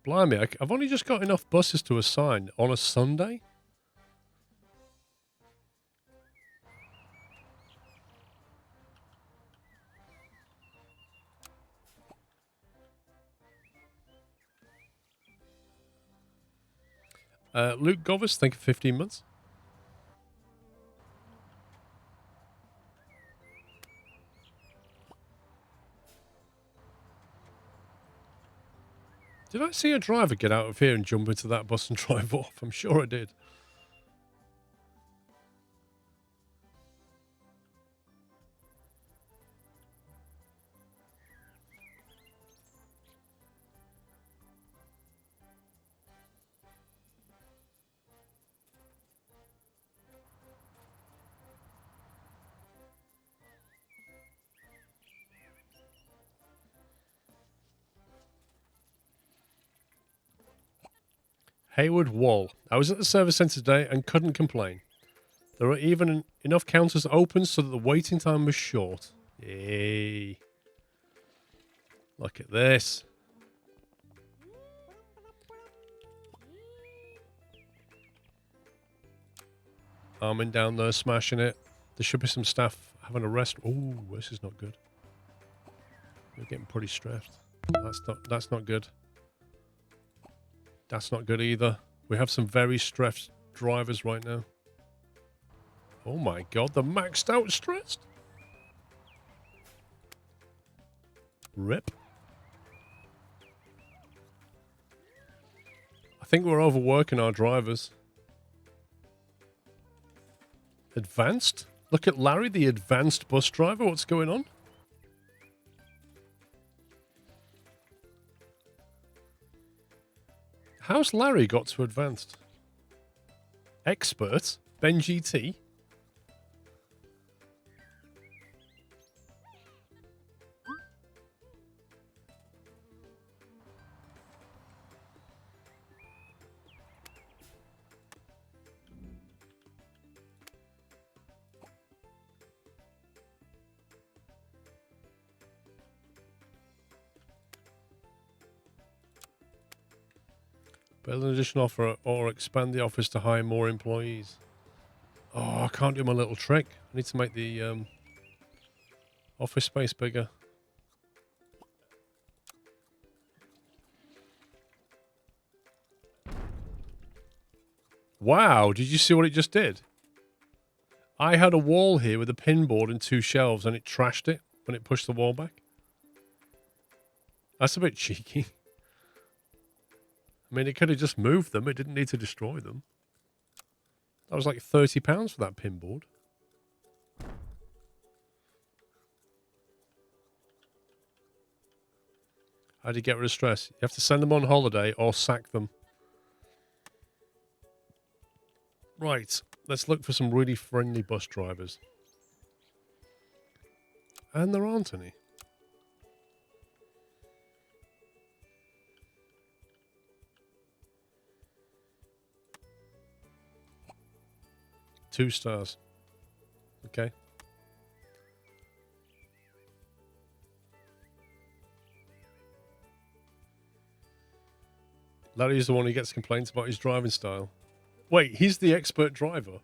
Blimey, I've only just got enough buses to assign on a Sunday. Luke Govis, thank you for 15 months. Did I see a driver get out of here and jump into that bus and drive off? I'm sure I did. Hayward Wall. I was at the service centre today and couldn't complain. There were even enough counters open so that the waiting time was short. Yay. Look at this. Armin down there smashing it. There should be some staff having a rest. Oh, this is not good. We're getting pretty stressed. That's not good. That's not good either. We have some very stressed drivers right now. Oh my god, they're maxed out stressed. Rip. I think we're overworking our drivers. Advanced? Look at Larry, the advanced bus driver. What's going on? How's Larry got to advanced? Expert? Ben GT? Build an additional offer or expand the office to hire more employees. Oh, I can't do my little trick. I need to make the office space bigger. Wow, did you see what it just did? I had a wall here with a pinboard and 2 shelves and it trashed it when it pushed the wall back. That's a bit cheeky. I mean, it could have just moved them. It didn't need to destroy them. That was like £30 for that pinboard. How do you get rid of stress? You have to send them on holiday or sack them. Right. Let's look for some really friendly bus drivers. And there aren't any. Two stars. Okay. Larry's the one who gets complaints about his driving style. Wait, he's the expert driver?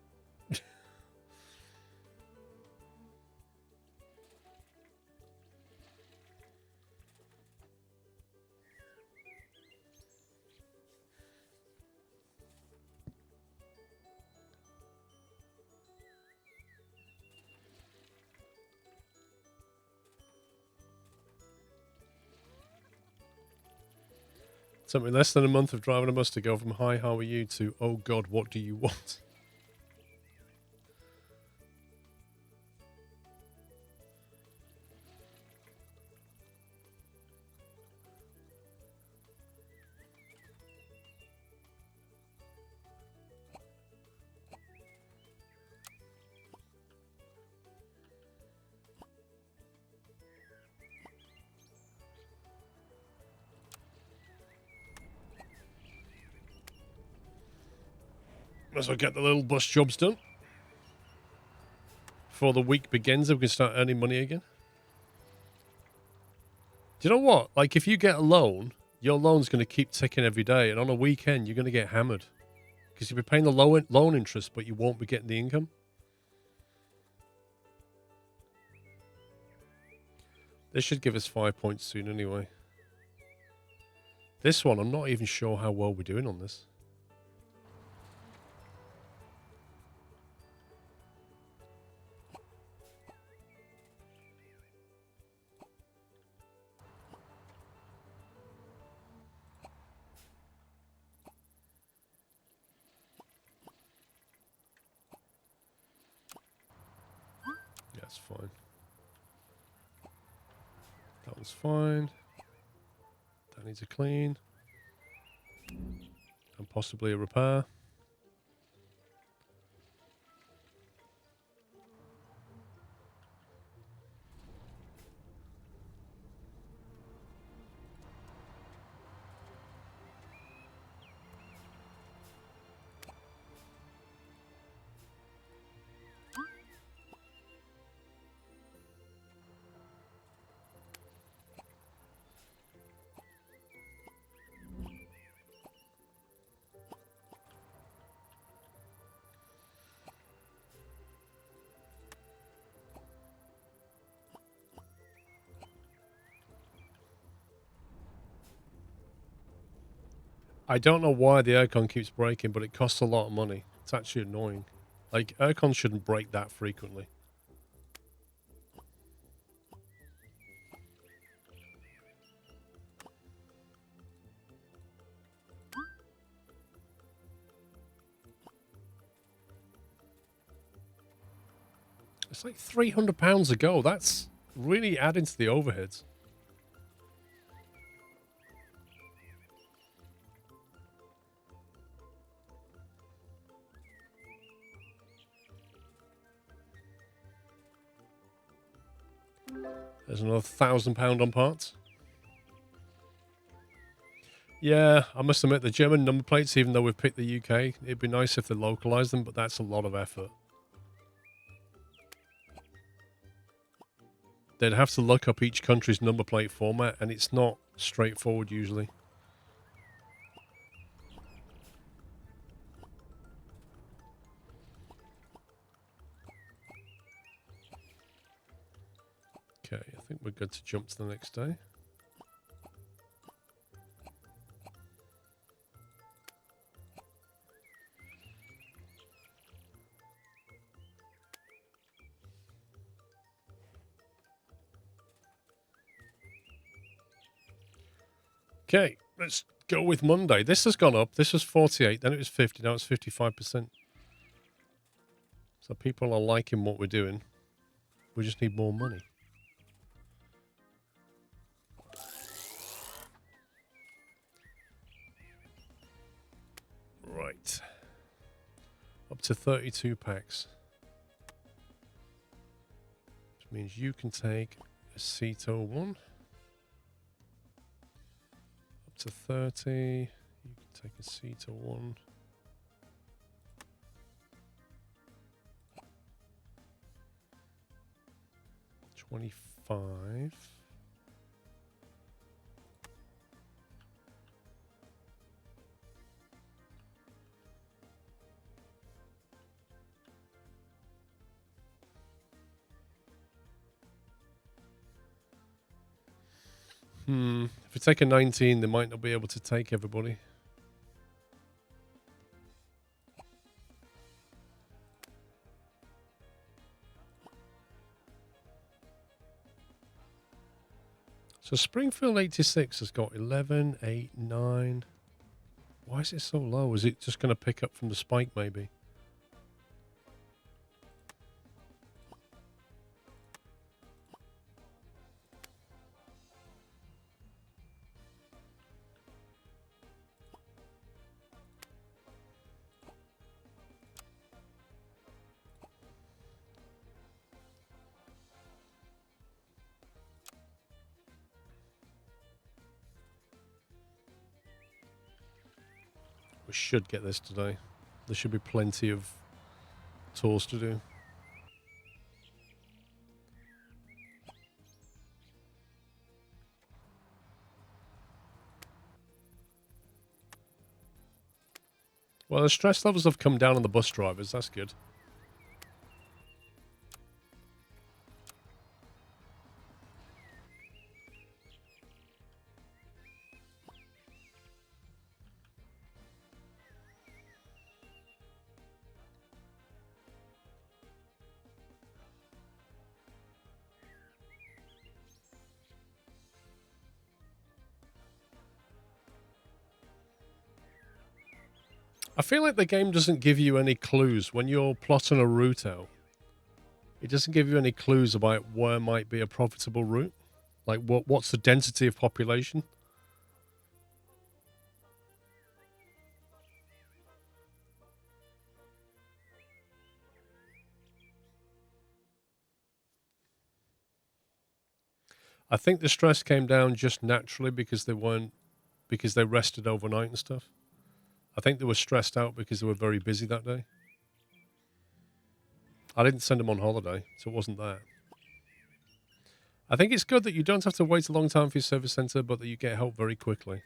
Something less than a month of driving a bus to go from hi, how are you to oh god, what do you want? Might as well get the little bus jobs done. Before the week begins, we can start earning money again. Do you know what? Like, if you get a loan your loan's going to keep ticking every day, and on a weekend you're going to get hammered because you'll be paying the loan interest, but you won't be getting the income. This should give us 5 points soon anyway. This one, I'm not even sure how well we're doing on this. Yeah, that's fine. That one's fine. That needs a clean. And possibly a repair. I don't know why the aircon keeps breaking, but it costs a lot of money. It's actually annoying. Like, aircon shouldn't break that frequently. It's like £300 a go. That's really adding to the overheads. There's another £1,000 on parts. Yeah, I must admit the German number plates, even though we've picked the UK, it'd be nice if they localised them, but that's a lot of effort. They'd have to look up each country's number plate format, and it's not straightforward usually. Okay, I think we're good to jump to the next day. Okay, let's go with Monday. This has gone up. This was 48, then it was 50, now it's 55%. So people are liking what we're doing. We just need more money. Right. Up to 32 packs. Which means you can take a Ceto one. Up to 30. You can take a Ceto one. $25. If we take a 19, they might not be able to take everybody. So Springfield 86 has got 11, 8, 9. Why is it so low? Is it just going to pick up from the spike maybe? We should get this today. There should be plenty of tours to do. Well, the stress levels have come down on the bus drivers. That's good. I feel like the game doesn't give you any clues when you're plotting a route out. It doesn't give you any clues about where might be a profitable route. Like what's the density of population? I think the stress came down just naturally because they rested overnight and stuff. I think they were stressed out because they were very busy that day. I didn't send them on holiday, so it wasn't that. I think it's good that you don't have to wait a long time for your service center, but that you get help very quickly.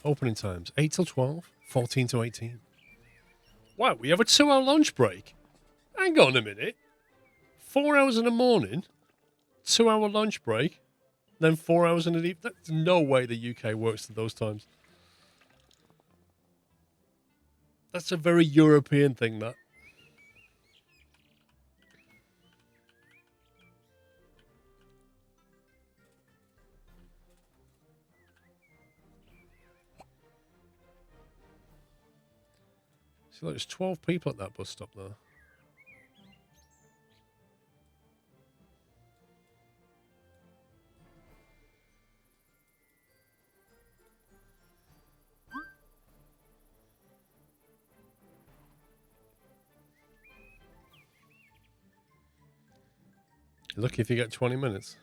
Opening times 8 till 12, 14 to 18. Wow, we have a 2-hour lunch break. Hang on a minute. 4 hours in the morning, 2-hour lunch break, then 4 hours in the evening. There's no way the UK works at those times. That's a very European thing, that. See, look, there's 12 people at that bus stop there. You're lucky if you get 20 minutes.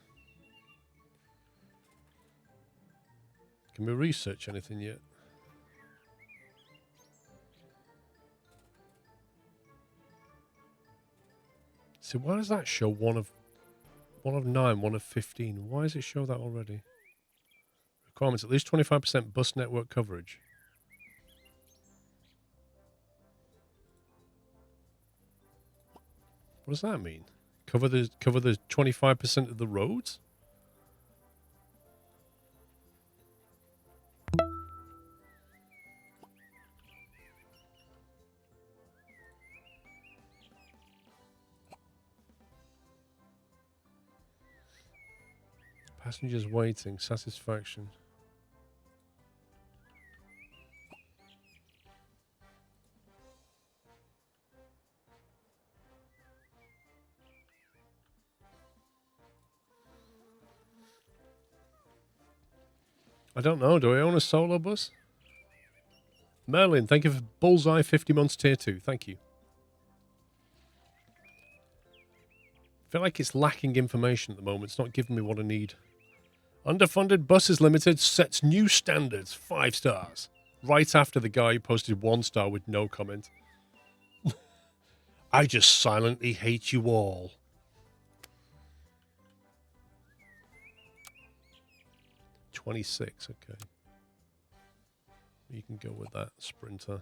Can we research anything yet? See, why does that show one of 9, 1 of 15? Why does it show that already? Requirements, at least 25% bus network coverage. What does that mean? Cover the 25% of the roads? Passengers waiting, satisfaction. I don't know. Do I own a solo bus? Merlin, thank you for Bullseye 50 months tier 2. Thank you. I feel like it's lacking information at the moment. It's not giving me what I need. Underfunded Buses Limited sets new standards. 5 stars. Right after the guy who posted 1 star with no comment. I just silently hate you all. $26, okay. You can go with that, Sprinter.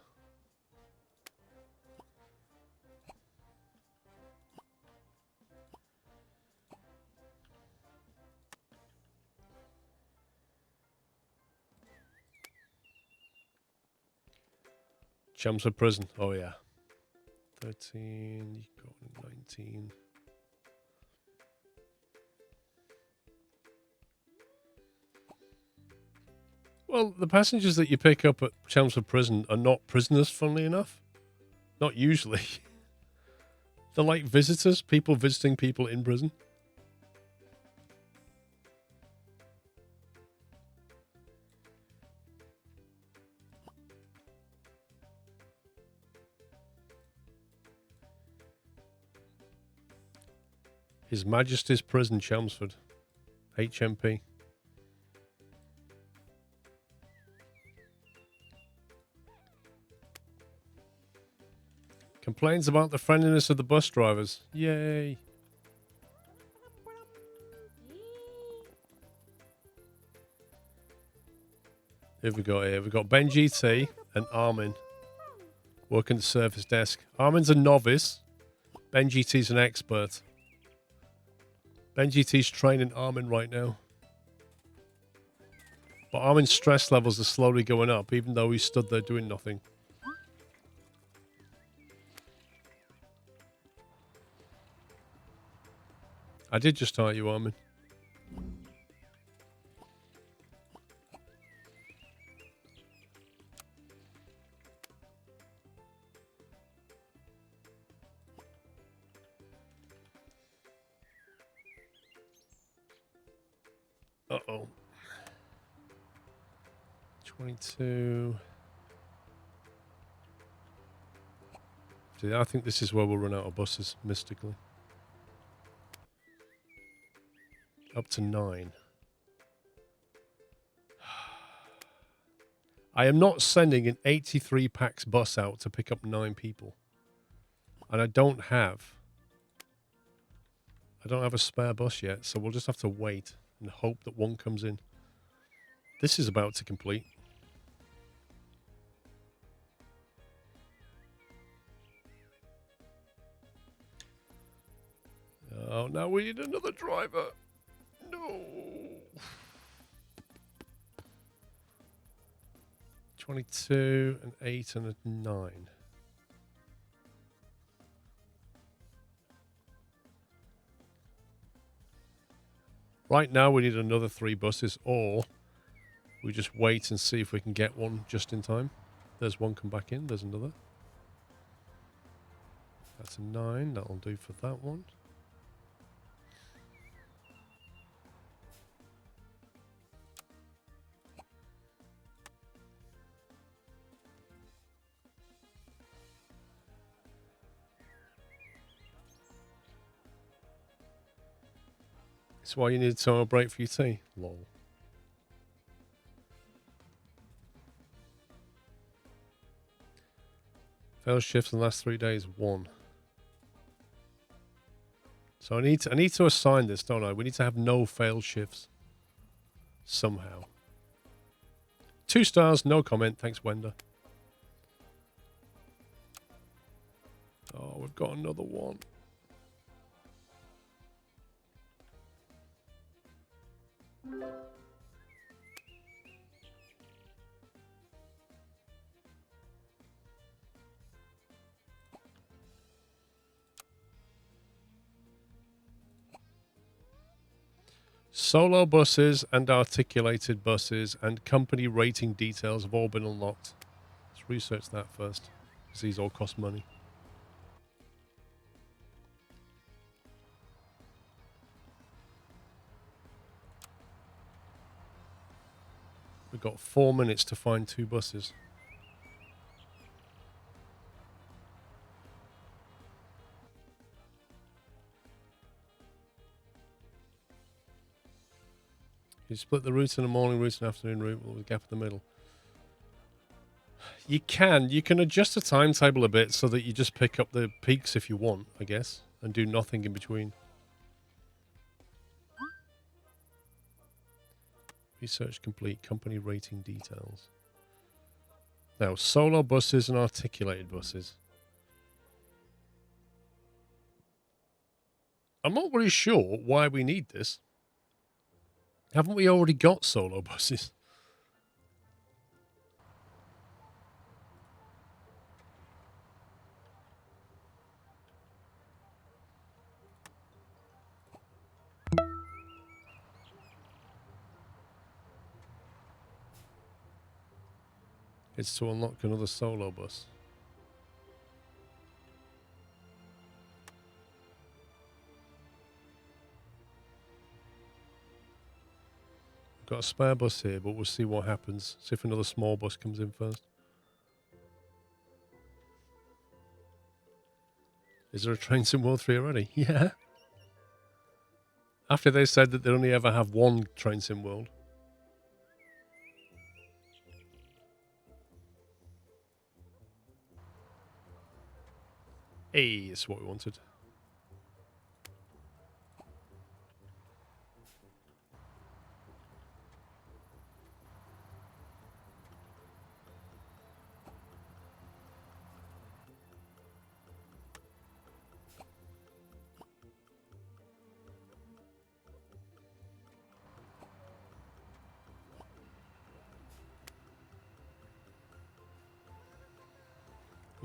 Chelmsford Prison, oh yeah. 13, you got 19. Well, the passengers that you pick up at Chelmsford Prison are not prisoners, funnily enough. Not usually. They're like visitors, people visiting people in prison. His Majesty's Prison, Chelmsford. HMP. Complains about the friendliness of the bus drivers. Yay. Who have we got here? We've got Ben GT and Armin working the service desk. Armin's a novice. Ben GT's an expert. Ben GT's training Armin right now. But Armin's stress levels are slowly going up, even though he stood there doing nothing. I did just tire you, Armin. Uh-oh. 22. See, I think this is where we'll run out of buses, mystically. Up to 9. I am not sending an 83 packs bus out to pick up 9 people. And I don't have a spare bus yet, so we'll just have to wait and hope that one comes in. This is about to complete. Oh, now we need another driver. No. 22, an 8, and a 9. Right now we need another 3 buses, or we just wait and see if we can get one just in time. There's one come back in. There's another. That's a 9. That'll do for that one. That's why you need to break for your tea. Lol. Failed shifts in the last 3 days, 1. So I need to assign this, don't I? We need to have no failed shifts. Somehow. 2 stars, no comment. Thanks, Wender. Oh, we've got another one. Solo buses and articulated buses and company rating details have all been unlocked. Let's research that first, because these all cost money. We've got 4 minutes to find 2 buses. You split the route in the morning route and afternoon route with a gap in the middle. You can adjust the timetable a bit so that you just pick up the peaks if you want, I guess, and do nothing in between. Research complete. Company rating details. Now, solo buses and articulated buses. I'm not really sure why we need this. Haven't we already got solo buses? It's to unlock another solo bus. Got a spare bus here, but we'll see what happens. See if another small bus comes in first. Is there a Train Sim World 3 already? Yeah. After they said that they only ever have one Train Sim World. Hey, that's what we wanted.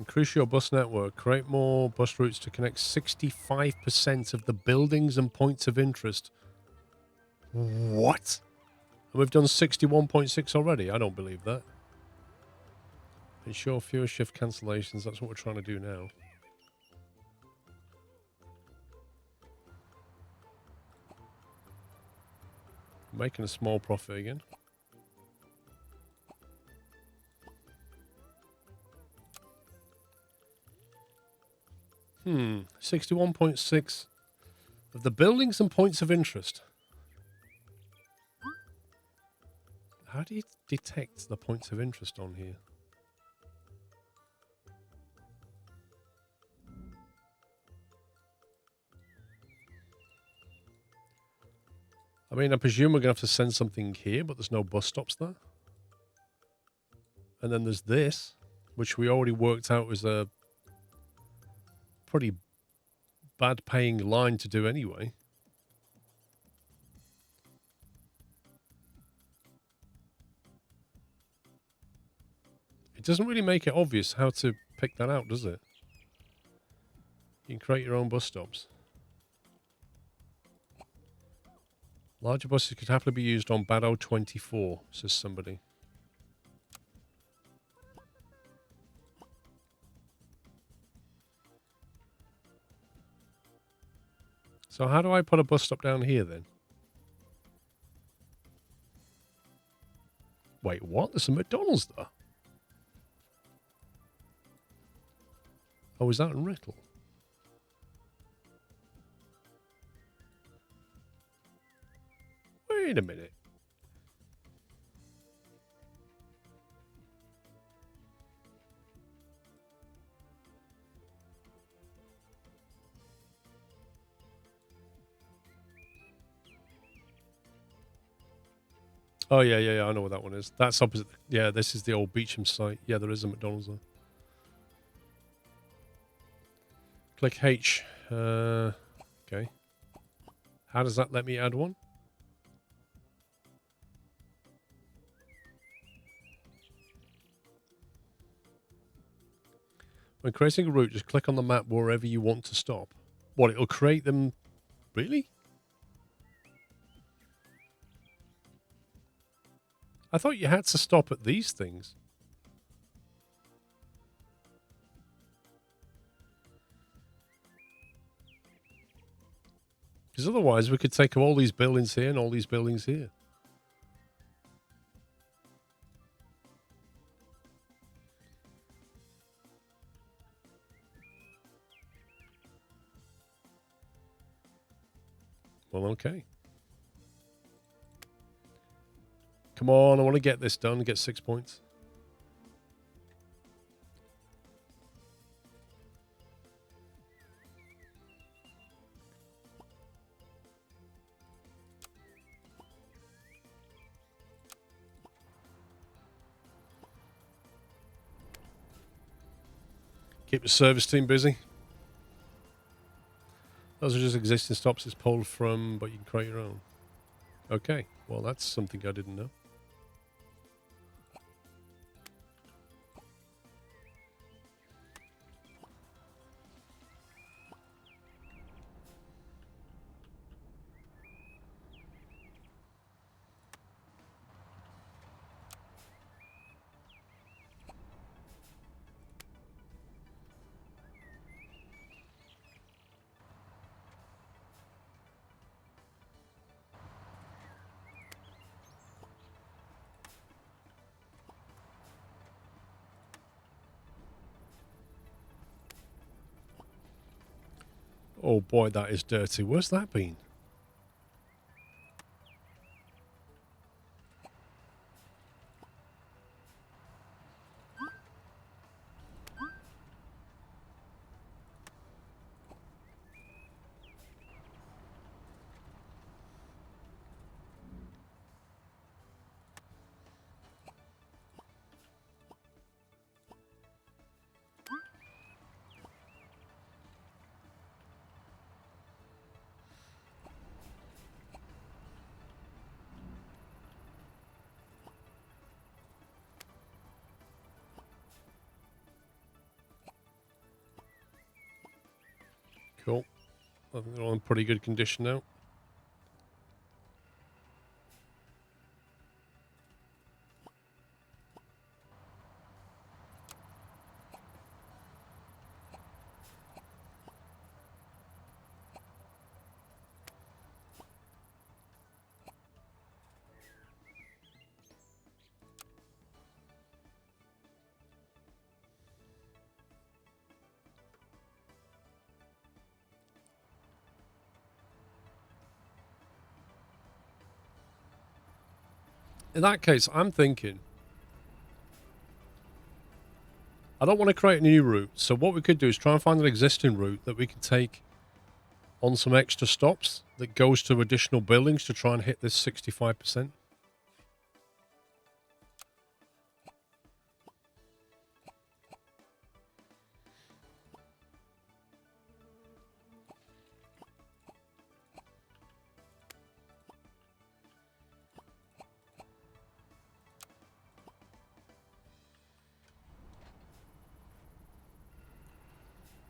Increase your bus network. Create more bus routes to connect 65% of the buildings and points of interest. What? And we've done 61.6 already? I don't believe that. Ensure fewer shift cancellations. That's what we're trying to do now. Making a small profit again. 61.6 of the buildings and points of interest. How do you detect the points of interest on here? I mean, I presume we're going to have to send something here, but there's no bus stops there. And then there's this, which we already worked out was a pretty bad paying line to do anyway. It doesn't really make it obvious how to pick that out, does it? You can create your own bus stops. Larger buses could happily be used on Baddo 24, says somebody. So how do I put a bus stop down here then? Wait, what? There's a McDonald's there? Oh, is that in Writtle? Wait a minute. Oh, yeah, I know what that one is. That's opposite. Yeah, this is the old Beecham site. Yeah, there is a McDonald's there. Click H. Okay. How does that let me add one? When creating a route, just click on the map wherever you want to stop. What, it'll create them? Really? I thought you had to stop at these things. Because otherwise we could take all these buildings here and all these buildings here. Well, okay. Come on, I want to get this done, get 6 points. Keep the service team busy. Those are just existing stops it's pulled from, but you can create your own. Okay, well, that's something I didn't know. Oh boy, that is dirty. Where's that been? Cool. I think they're all in pretty good condition now. In that case, I'm thinking I don't want to create a new route. So what we could do is try and find an existing route that we can take on some extra stops that goes to additional buildings to try and hit this 65%.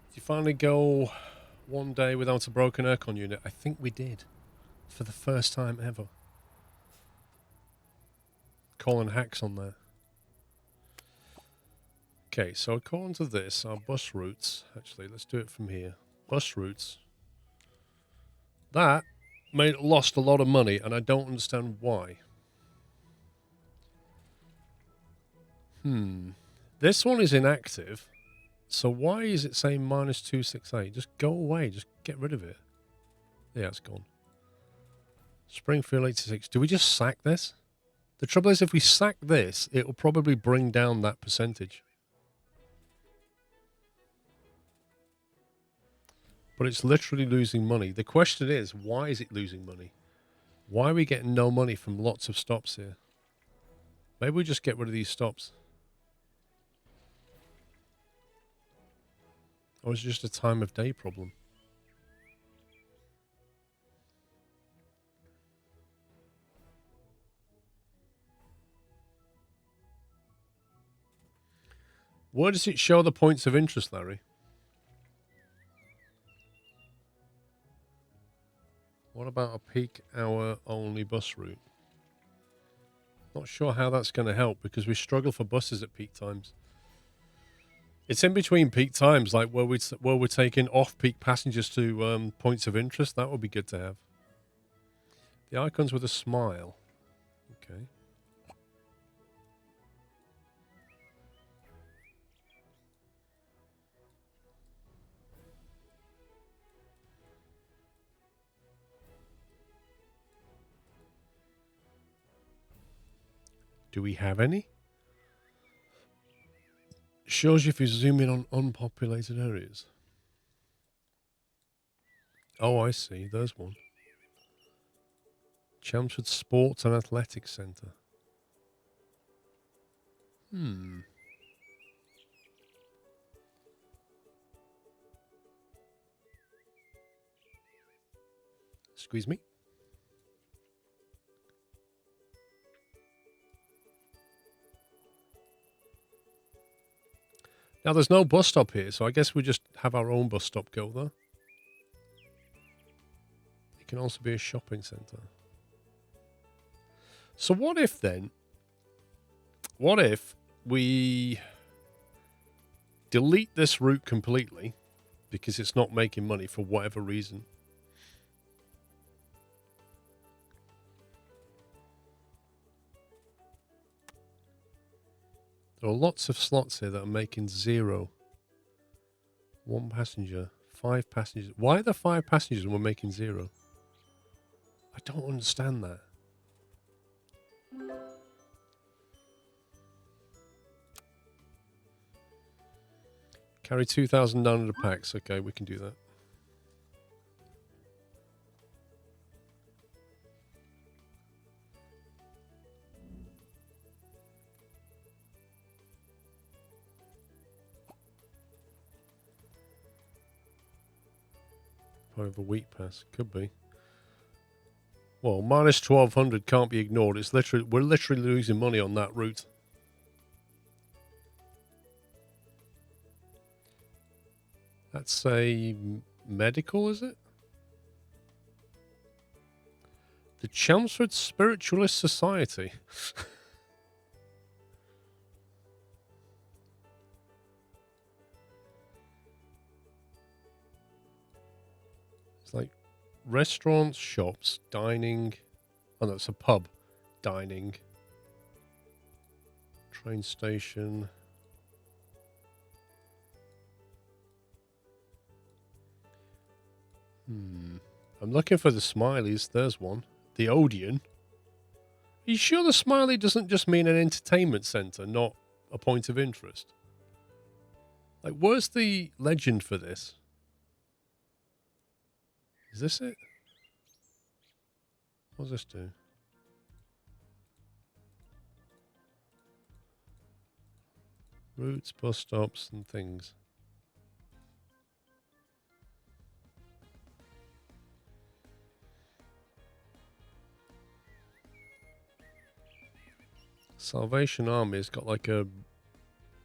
Did you finally go one day without a broken aircon unit? I think we did. For the first time ever. Calling hacks on there. Okay, so according to this, our bus routes... Actually, let's do it from here. Bus routes. That lost a lot of money, and I don't understand why. This one is inactive. So why is it saying minus 268? Just go away. Just get rid of it. Yeah, it's gone. Springfield 86. Do we just sack this? The trouble is, if we sack this, it will probably bring down that percentage. But it's literally losing money. The question is, why is it losing money? Why are we getting no money from lots of stops here? Maybe we just get rid of these stops. Or is it just a time of day problem? Where does it show the points of interest, Larry? What about a peak hour only bus route? Not sure how that's going to help because we struggle for buses at peak times. It's in between peak times, like where we're taking off-peak passengers to points of interest. That would be good to have. The icons with a smile. Okay. Do we have any? Shows you if you zoom in on unpopulated areas. Oh, I see. There's one. Chelmsford Sports and Athletics Centre. Squeeze me. Now, there's no bus stop here, so I guess we just have our own bus stop go there. It can also be a shopping centre. So what if then? What if we delete this route completely because it's not making money for whatever reason? There are lots of slots here that are making 0. 1 passenger, 5 passengers. Why are there 5 passengers and we're making 0? I don't understand that. Carry 2,900 packs. Okay, we can do that. Over week pass. Could be. Well, minus 1,200 can't be ignored. It's literally, we're literally losing money on that route. Let's say medical, is it? The Chelmsford Spiritualist Society. It's like restaurants, shops, dining. Oh, no, it's a pub. Dining. Train station. I'm looking for the smileys. There's one. The Odeon. Are you sure the smiley doesn't just mean an entertainment centre, not a point of interest? Like, where's the legend for this? Is this it? What does this do? Routes, bus stops, and things. Salvation Army's got like a,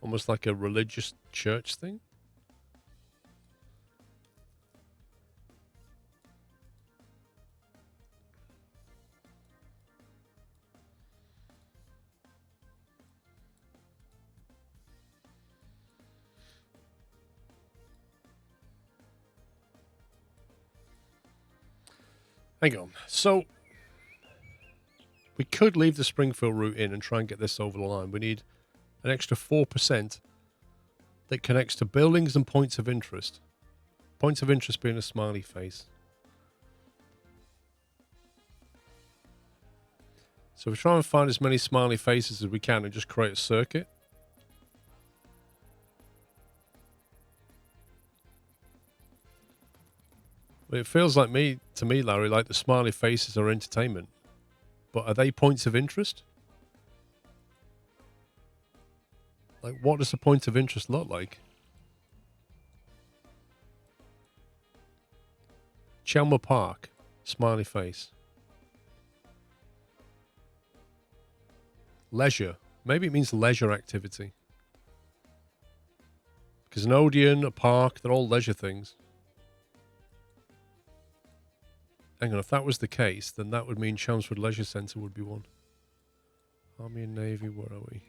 almost like a religious church thing. Hang on. So, we could leave the Springfield route in and try and get this over the line. We need an extra 4% that connects to buildings and points of interest. Points of interest being a smiley face. So we try and find as many smiley faces as we can and just create a circuit. But it feels like to me, Larry, like the smiley faces are entertainment. But are they points of interest? Like, what does a point of interest look like? Chelmer Park, smiley face. Leisure. Maybe it means leisure activity. Because an Odeon, a park, they're all leisure things. Hang on, if that was the case, then that would mean Chelmsford Leisure Centre would be one. Army and Navy, where are we?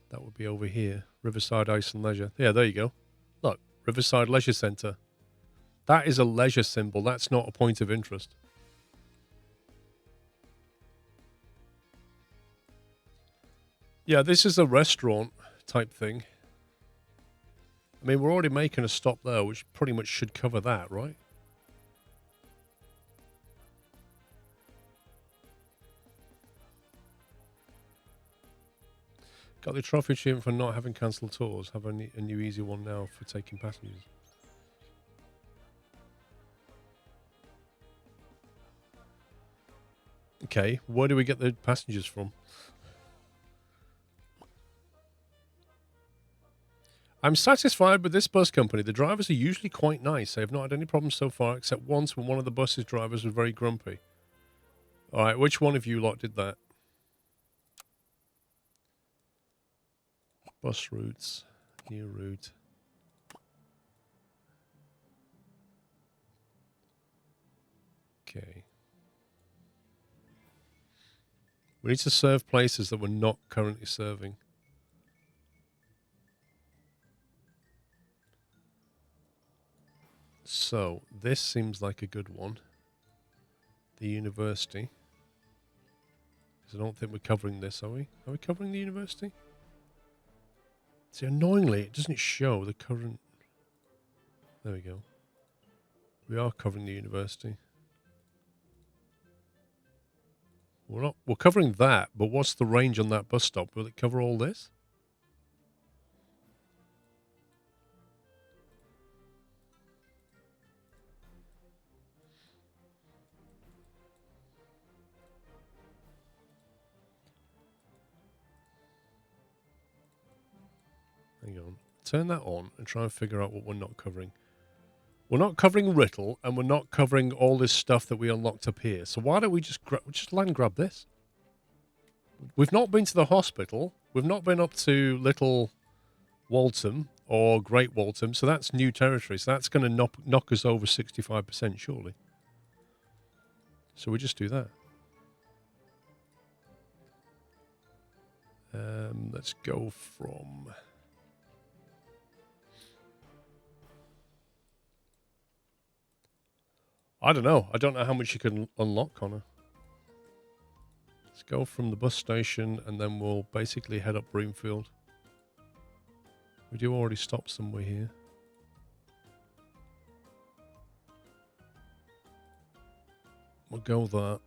That would be over here. Riverside Ice and Leisure. Yeah, there you go. Look, Riverside Leisure Centre. That is a leisure symbol. That's not a point of interest. Yeah, this is a restaurant type thing. I mean, we're already making a stop there, which pretty much should cover that, right? Got the trophy achievement for not having cancelled tours. Have a new easy one now for taking passengers. Okay, where do we get the passengers from? I'm satisfied with this bus company. The drivers are usually quite nice. I have not had any problems so far, except once when one of the bus's drivers was very grumpy. All right, which one of you lot did that? Bus routes, new route. Okay. We need to serve places that we're not currently serving. So, this seems like a good one. The university. Because I don't think we're covering this, are we? Are we covering the university? See, annoyingly, it doesn't show the current... There we go. We are covering the university. We're covering that, but what's the range on that bus stop? Will it cover all this? Hang on. Turn that on and try and figure out what we're not covering. We're not covering Riddle, and we're not covering all this stuff that we unlocked up here. So why don't we just land grab this? We've not been to the hospital. We've not been up to Little Waltham. or Great Waltham. So that's new territory. So that's going to knock us over 65%, surely. So we just do that. Let's go from... I don't know. I don't know how much you can unlock, Connor. Let's go from the bus station and then we'll basically head up Broomfield. We do already stop somewhere here. We'll go there.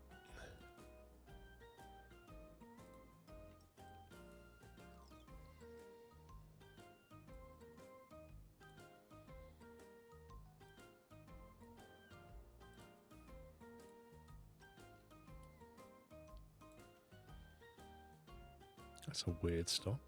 That's a weird stop.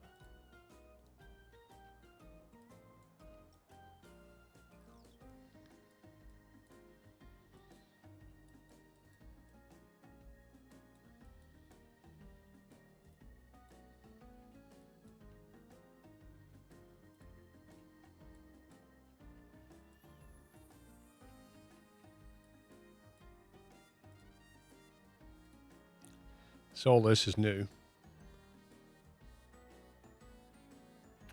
So all this is new.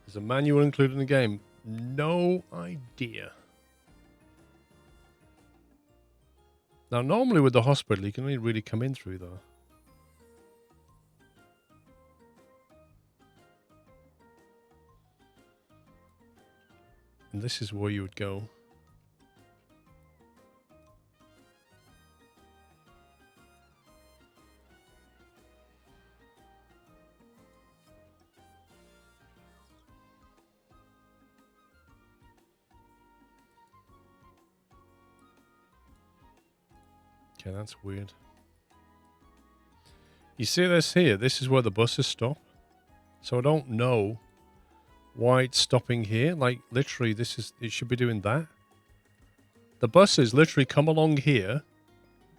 Is a manual included in the game? No idea. Now, normally with the hospital, you can only really come in through there. And this is where you would go. Okay, that's weird. You see this here? This is where the buses stop. So I don't know why it's stopping here. Like, literally, it should be doing that. The buses literally come along here,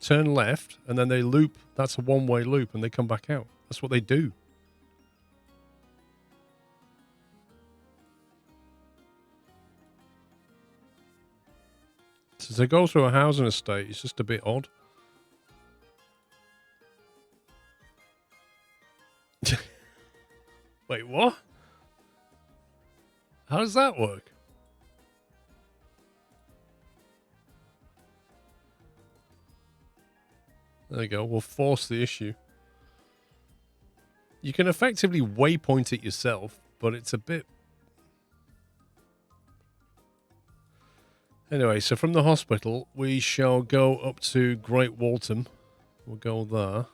turn left, and then they loop. That's a one-way loop, and they come back out. That's what they do. So to go through a housing estate, it's just a bit odd. Wait, what? How does that work? There you go. We'll force the issue. You can effectively waypoint it yourself, but it's a bit... Anyway, so from the hospital, we shall go up to Great Waltham. We'll go there.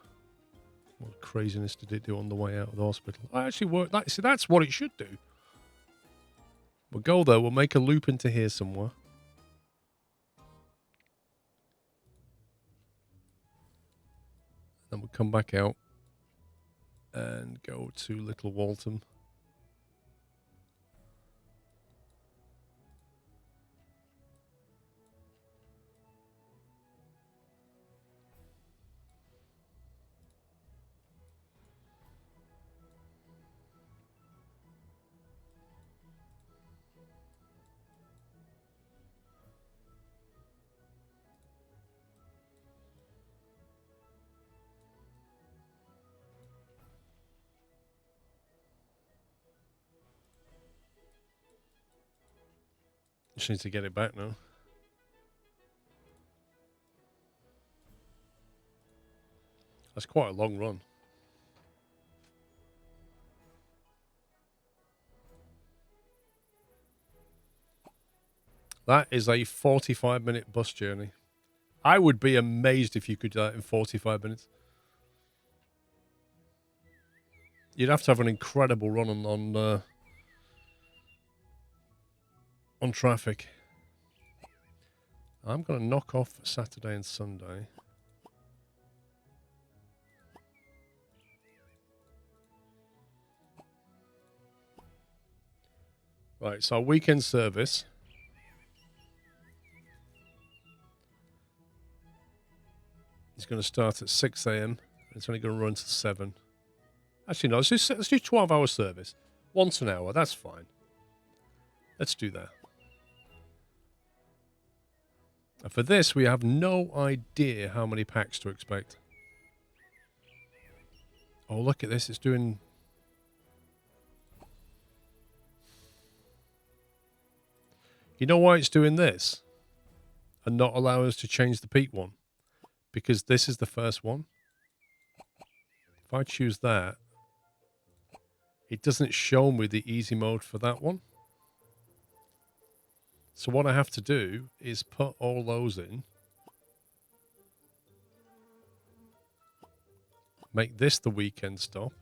What craziness did it do on the way out of the hospital? I actually worked that. See, that's what it should do. We'll go there. We'll make a loop into here somewhere. Then we'll come back out and go to Little Waltham. Just need to get it back now. That's quite a long run. That is a 45-minute bus journey. I would be amazed if you could do that in 45 minutes. You'd have to have an incredible run on traffic. I'm going to knock off Saturday and Sunday. Right, so our weekend service. It's going to start at 6 a.m. It's only going to run to 7. Actually, no, let's do 12-hour service. Once an hour, that's fine. Let's do that. And for this, we have no idea how many packs to expect. Oh, look at this. It's doing... You know why it's doing this? And not allow us to change the peak one? Because this is the first one. If I choose that, it doesn't show me the easy mode for that one. So what I have to do is put all those in. Make this the weekend stop.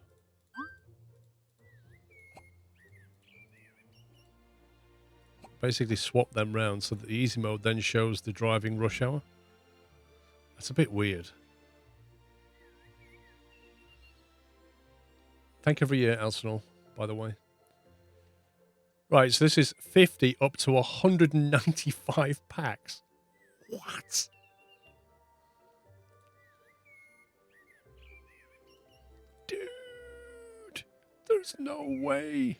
Basically swap them round so that the easy mode then shows the driving rush hour. That's a bit weird. Thank you for your Arsenal, by the way. Right, so this is 50 up to 195 packs. What? Dude, there's no way.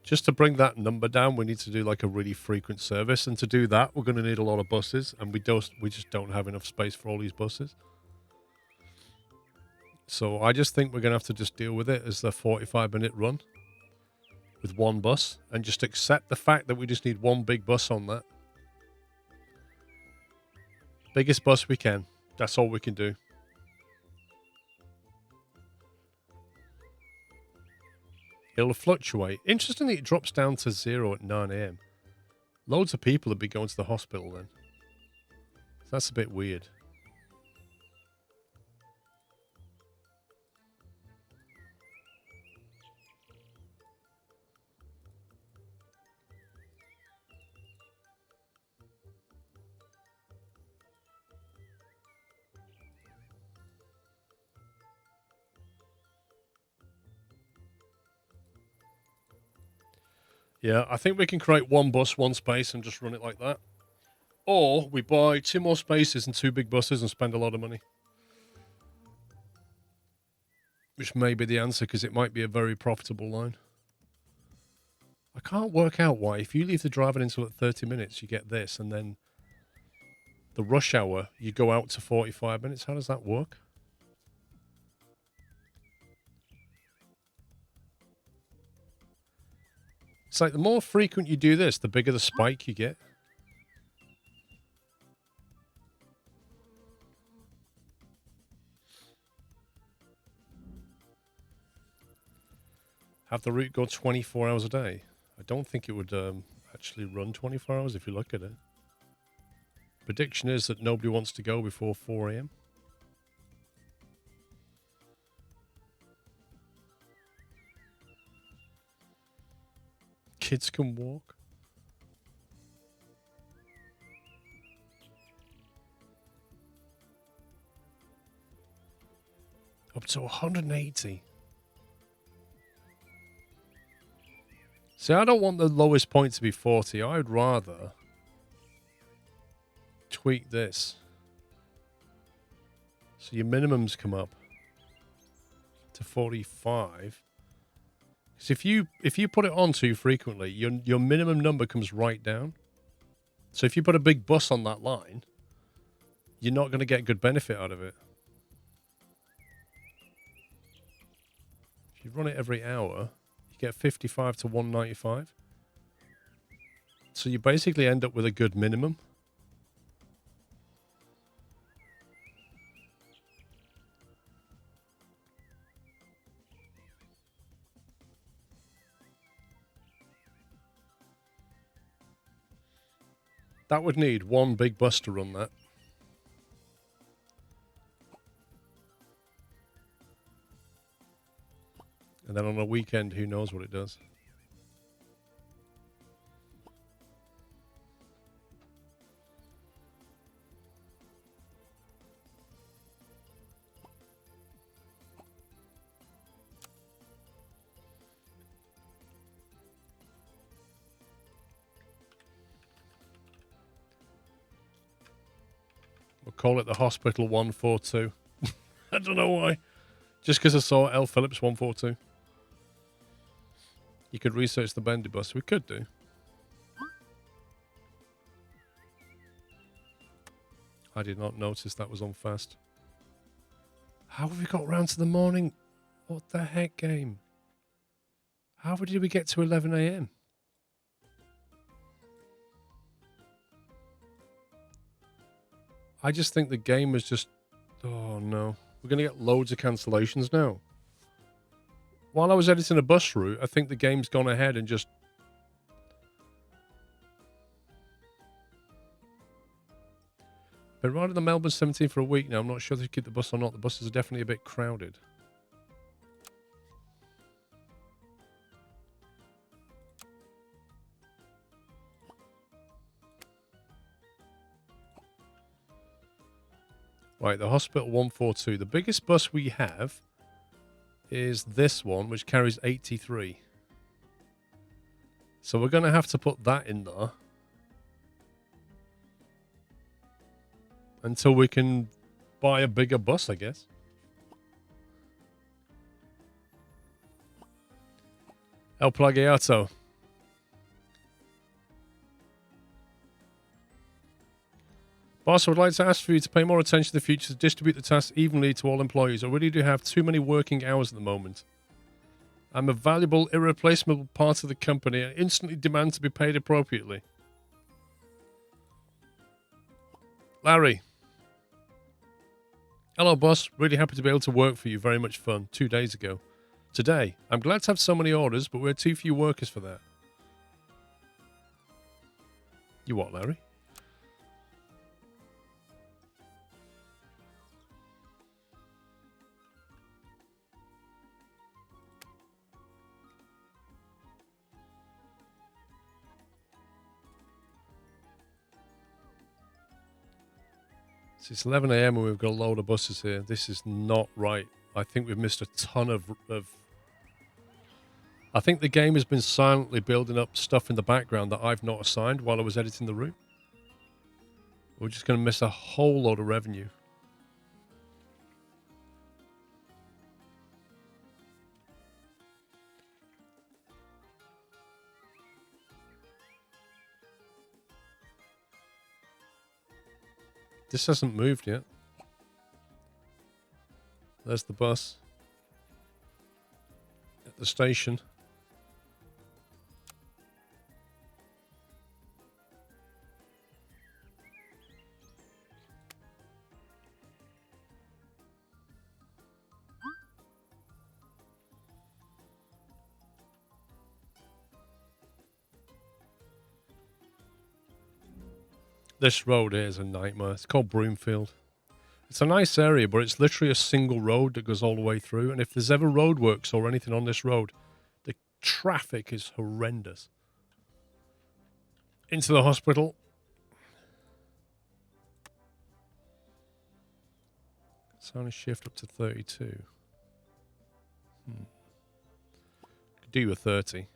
Just to bring that number down, we need to do like a really frequent service, and to do that, we're going to need a lot of buses, and we just don't have enough space for all these buses. So I just think we're going to have to just deal with it as the 45-minute run with one bus, and just accept the fact that we just need one big bus on that. Biggest bus we can. That's all we can do. It'll fluctuate. Interestingly, it drops down to 0 at 9 AM. Loads of people would be going to the hospital then. So that's a bit weird. Yeah, I think we can create one bus, one space, and just run it like that. Or we buy 2 more spaces and 2 big buses and spend a lot of money. Which may be the answer, because it might be a very profitable line. I can't work out why. If you leave the driving until at 30 minutes, you get this, and then the rush hour, you go out to 45 minutes. How does that work? It's like the more frequent you do this, the bigger the spike you get. Have the route go 24 hours a day? I don't think it would actually run 24 hours if you look at it. Prediction is that nobody wants to go before 4 AM. Kids can walk. Up to 180. See, I don't want the lowest point to be 40. I'd rather tweak this. So your minimums come up to 45. Because if you put it on too frequently, your minimum number comes right down. So if you put a big bus on that line, you're not going to get good benefit out of it. If you run it every hour, you get 55 to 195. So you basically end up with a good minimum. That would need one big bus to run that. And then on a weekend, who knows what it does. I'll call it the Hospital 142. I don't know why. Just because I saw L. Phillips 142. You could research the bendy bus. We could do. I did not notice that was on fast. How have we got round to the morning? What the heck game? How did we get to 11 a.m.? I just think the game was just... Oh, no. We're going to get loads of cancellations now. While I was editing a bus route, I think the game's gone ahead and just... Been riding the Melbourne 17 for a week now. I'm not sure if they keep the bus or not. The buses are definitely a bit crowded. Right, the Hospital 142. The biggest bus we have is this one, which carries 83. So we're going to have to put that in there until we can buy a bigger bus, I guess. El Plagiato. Boss, I would like to ask for you to pay more attention in the future to distribute the tasks evenly to all employees. I really do have too many working hours at the moment. I'm a valuable, irreplaceable part of the company and instantly demand to be paid appropriately. Larry. Hello, boss. Really happy to be able to work for you. Very much fun. 2 days ago. Today. I'm glad to have so many orders, but we're too few workers for that. You what, Larry? It's 11 a.m. and we've got a load of buses here. This is not right. I think we've missed a ton of... I think the game has been silently building up stuff in the background that I've not assigned while I was editing the route. We're just going to miss a whole load of revenue. This hasn't moved yet. There's the bus at the station. This road here is a nightmare. It's called Broomfield. It's a nice area, but it's literally a single road that goes all the way through. And if there's ever roadworks or anything on this road, the traffic is horrendous. Into the hospital. Sound shift up to 32. Could do a 30.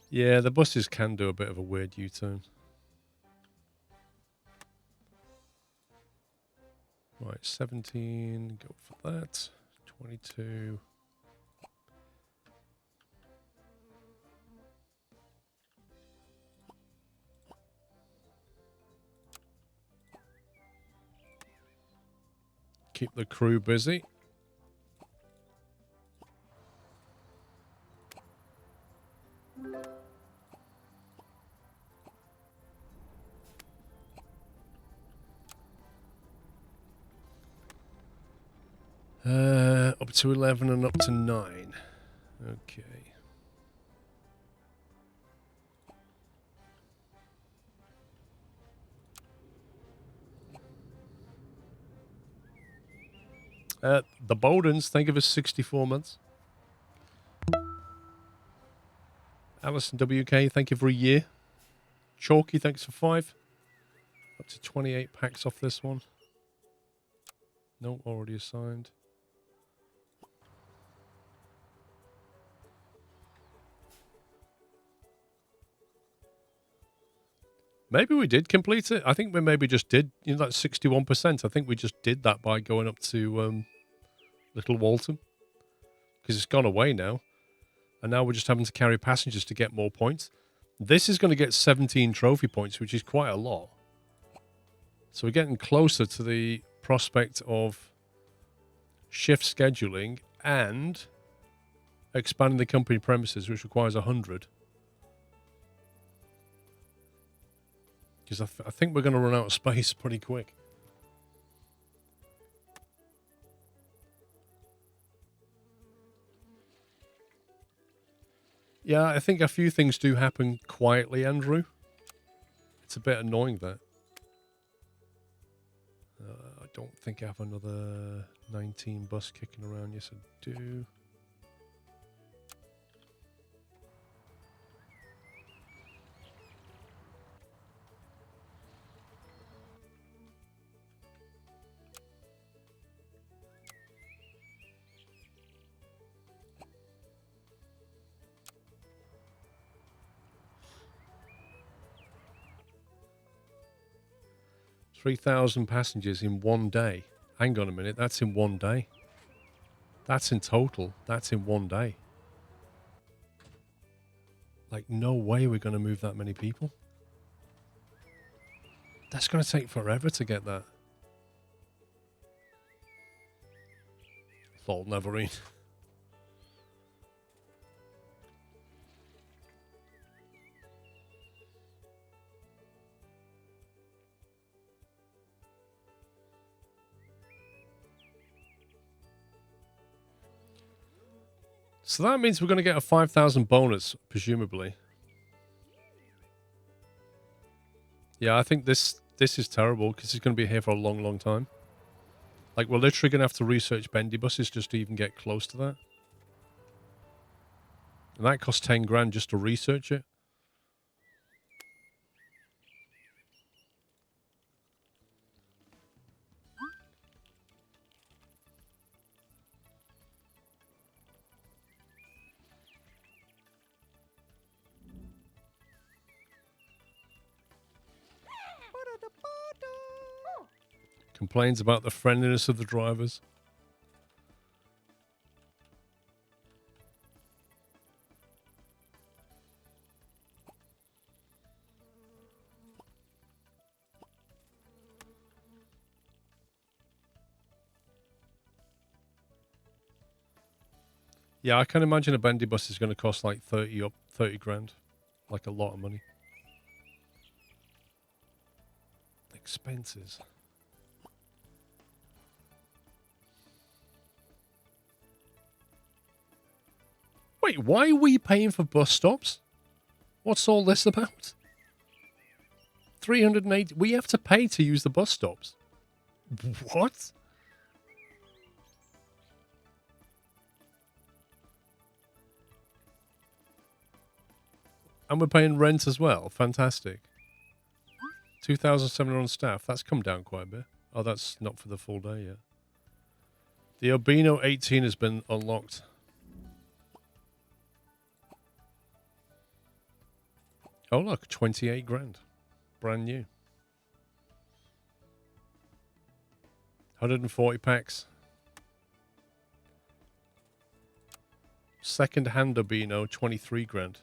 Yeah, the buses can do a bit of a weird U-turn. Right, 17, go for that. 22. Keep the crew busy. Up to 11 and up to 9. Okay. The Bowdens, thank you for 64 months. Alison WK, thank you for a year. Chalky, thanks for 5. Up to 28 packs off this one. No, already assigned. Maybe we did complete it. I think we maybe just did, you know, that 61%. I think we just did that by going up to Little Walton. Because it's gone away now. And now we're just having to carry passengers to get more points. This is going to get 17 trophy points, which is quite a lot. So we're getting closer to the prospect of shift scheduling and expanding the company premises, which requires 100. Because I think we're going to run out of space pretty quick. Yeah, I think a few things do happen quietly, Andrew. It's a bit annoying, that. I don't think I have another 19 bus kicking around. Yes, I do. $3,000 passengers in one day. Hang on a minute, that's in one day. That's in total. That's in one day. Like, no way we're going to move that many people. That's going to take forever to get that. Lol, Neverine. So that means we're going to get a 5,000 bonus, presumably. Yeah, I think this is terrible because it's going to be here for a long, long time. Like, we're literally going to have to research bendy buses just to even get close to that. And that costs 10 grand just to research it. Complains about the friendliness of the drivers. Yeah, I can imagine a bendy bus is going to cost like 30 grand. Like a lot of money. Expenses. Wait, why are we paying for bus stops? What's all this about? 380. We have to pay to use the bus stops. What? And we're paying rent as well. Fantastic. 2,700 on staff. That's come down quite a bit. Oh, that's not for the full day yet. The Urbino 18 has been unlocked. Oh, look. 28 grand. Brand new. 140 packs. Second-hand Urbino, 23 grand.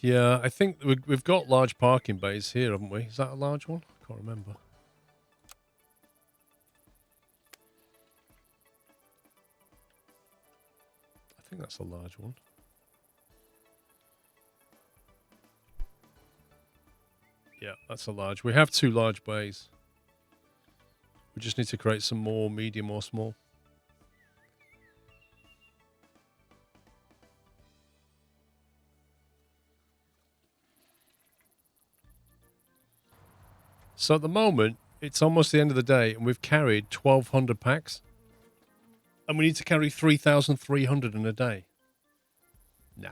Yeah, I think we've got large parking bays here, haven't we? Is that a large one? I can't remember. I think that's a large one. Yeah, that's a large. We have 2 large bays. We just need to create some more medium or small. So at the moment, it's almost the end of the day, and we've carried 1,200 packs. And we need to carry 3,300 in a day. Nah.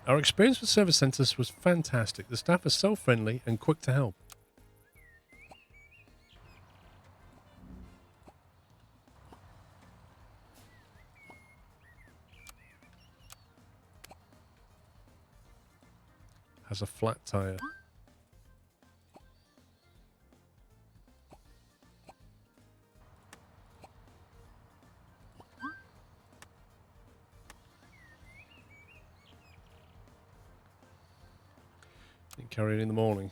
Our experience with service centres was fantastic. The staff are so friendly and quick to help. Has a flat tyre. Didn't carry it in the morning.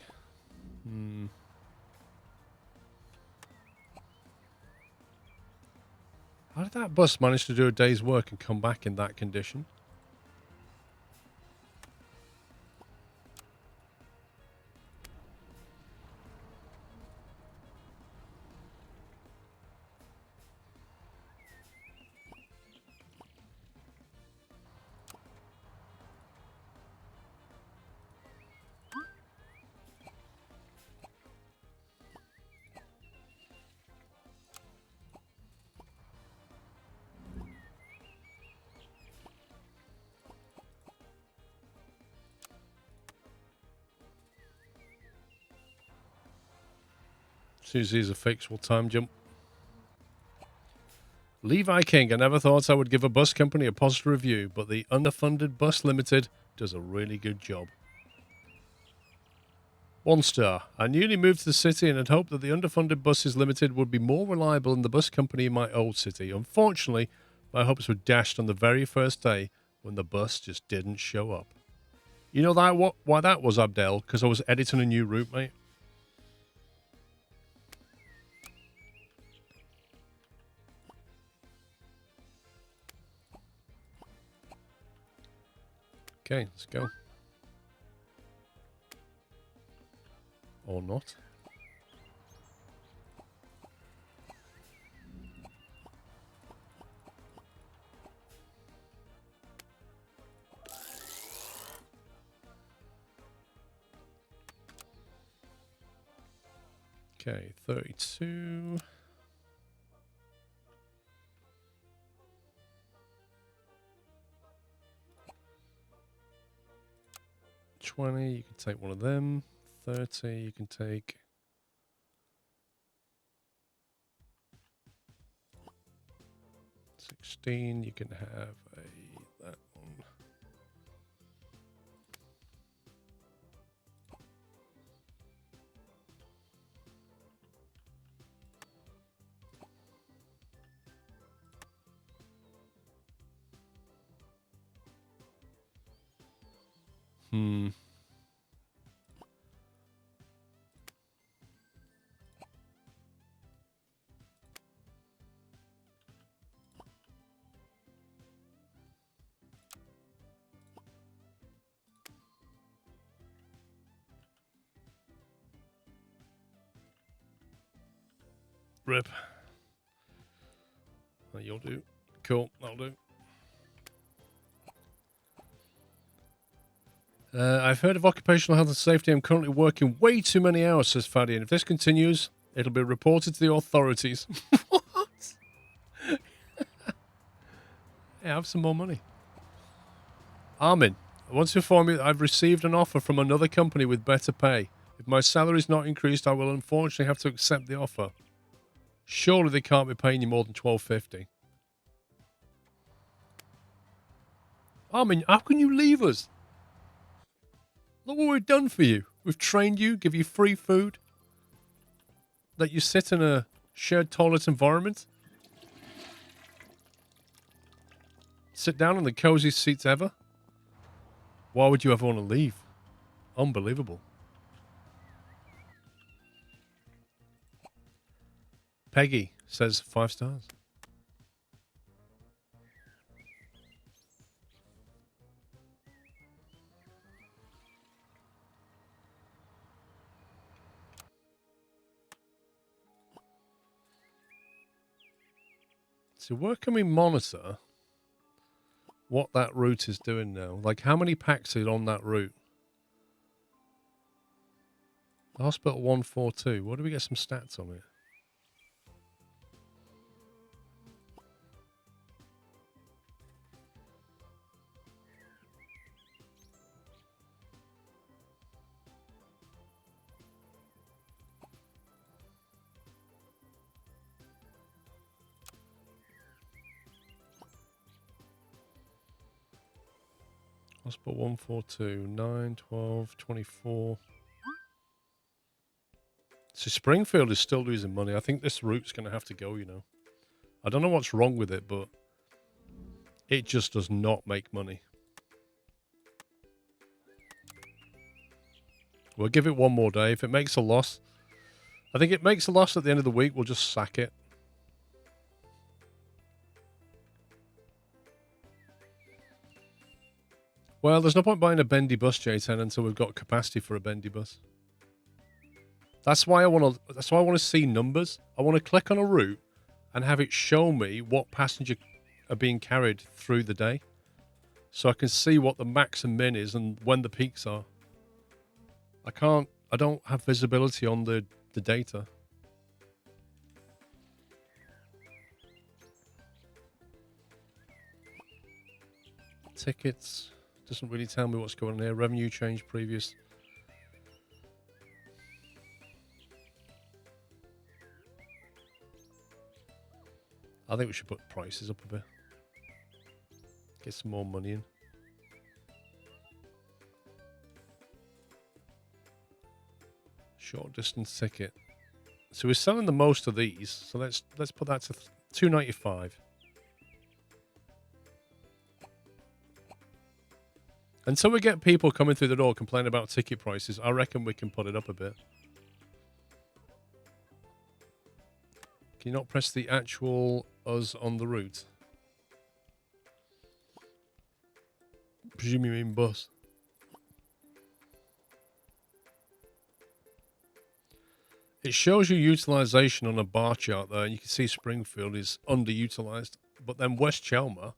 How did that bus manage to do a day's work and come back in that condition? As soon as these are fixed, we'll time jump. Levi King, I never thought I would give a bus company a positive review, but the underfunded Bus Limited does a really good job. 1 star. I newly moved to the city and had hoped that the underfunded Buses Limited would be more reliable than the bus company in my old city. Unfortunately, my hopes were dashed on the very first day when the bus just didn't show up. You know why that was, Abdel? Because I was editing a new route, mate. Okay, let's go. Or not. Okay, 32. $20, you can take one of them. 30, you can take. $16, you can have that one. Rip. You'll do. Cool, that'll do. I've heard of occupational health and safety. I'm currently working way too many hours, says Faddy, and if this continues, it'll be reported to the authorities. What? Yeah, have some more money. Armin, I want to inform you that I've received an offer from another company with better pay. If my salary is not increased, I will unfortunately have to accept the offer. Surely they can't be paying you more than $12.50. Armin, how can you leave us? Look what we've done for you. We've trained you, give you free food, let you sit in a shared toilet environment, sit down in the coziest seats ever. Why would you ever want to leave? Unbelievable. Peggy says 5 stars. So where can we monitor what that route is doing now? Like how many packs are on that route? Hospital 142. What do we get some stats on it? Hospital 142, 9, 12, 24. So Springfield is still losing money. I think this route's going to have to go, you know. I don't know what's wrong with it, but it just does not make money. We'll give it one more day. If it makes a loss, I think it makes a loss at the end of the week, we'll just sack it. Well, there's no point buying a bendy bus, J10, until we've got capacity for a bendy bus. That's why I want to see numbers. I want to click on a route and have it show me what passenger are being carried through the day, so I can see what the max and min is and when the peaks are. I don't have visibility on the data. Tickets doesn't really tell me what's going on here. Revenue change previous. I think we should put prices up a bit. Get some more money in. Short distance ticket. So we're selling the most of these. So let's put that to $2.95. Until we get people coming through the door complaining about ticket prices, I reckon we can put it up a bit. Can you not press the actual us on the route? Presume you mean bus. It shows you utilization on a bar chart there, and you can see Springfield is underutilized. But then West Chelmer,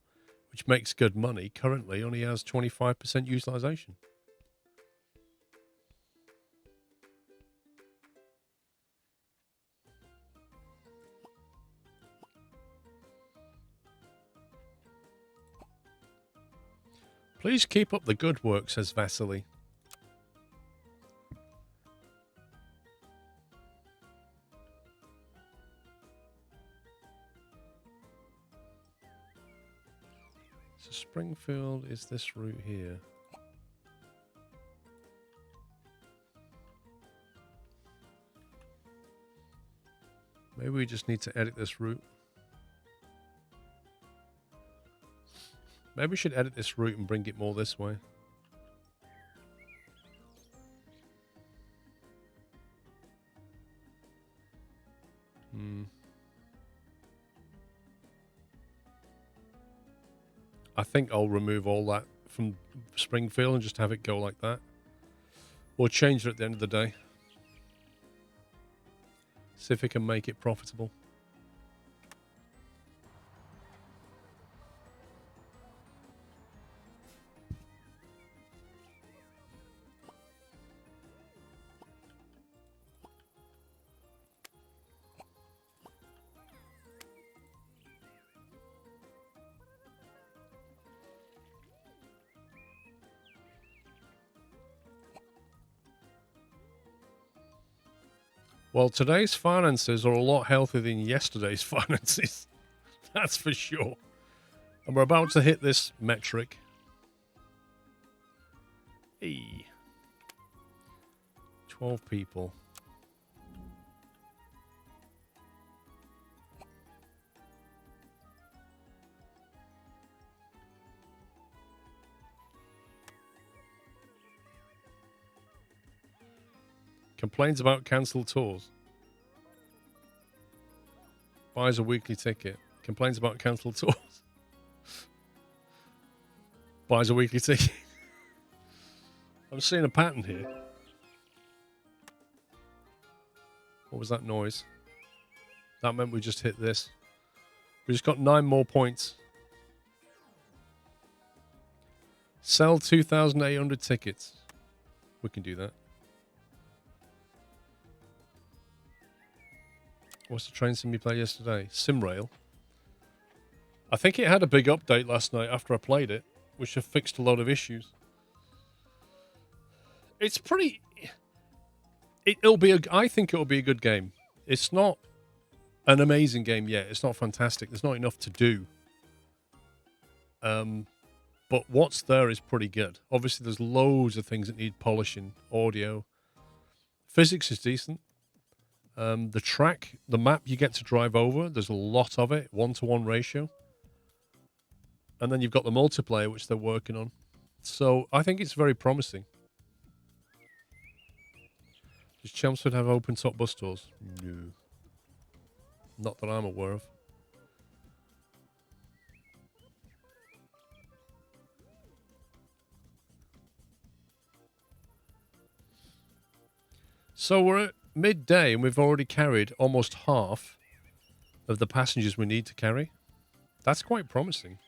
which makes good money, currently only has 25% utilization. Please keep up the good work, says Vasily. So Springfield is this route here. Maybe we just need to edit this route. Maybe we should edit this route and bring it more this way. I think I'll remove all that from Springfield and just have it go like that. Or change it at the end of the day. See if we can make it profitable. Well, today's finances are a lot healthier than yesterday's finances. That's for sure. And we're about to hit this metric. Hey. 12 people. Complains about cancelled tours. Buys a weekly ticket. Complains about cancelled tours. Buys a weekly ticket. I'm seeing a pattern here. What was that noise? That meant we just hit this. We just got 9 more points. Sell 2,800 tickets. We can do that. What's the train sim you played yesterday? Simrail. I think it had a big update last night after I played it, which have fixed a lot of issues. It's pretty... I think it'll be a good game. It's not an amazing game yet. It's not fantastic. There's not enough to do. But what's there is pretty good. Obviously, there's loads of things that need polishing. Audio. Physics is decent. The track, the map you get to drive over, there's a lot of it. 1-to-1 ratio. And then you've got the multiplayer, which they're working on. So I think it's very promising. Does Chelmsford have open-top bus tours? No. Not that I'm aware of. So we're at midday and we've already carried almost half of the passengers we need to carry. That's quite promising.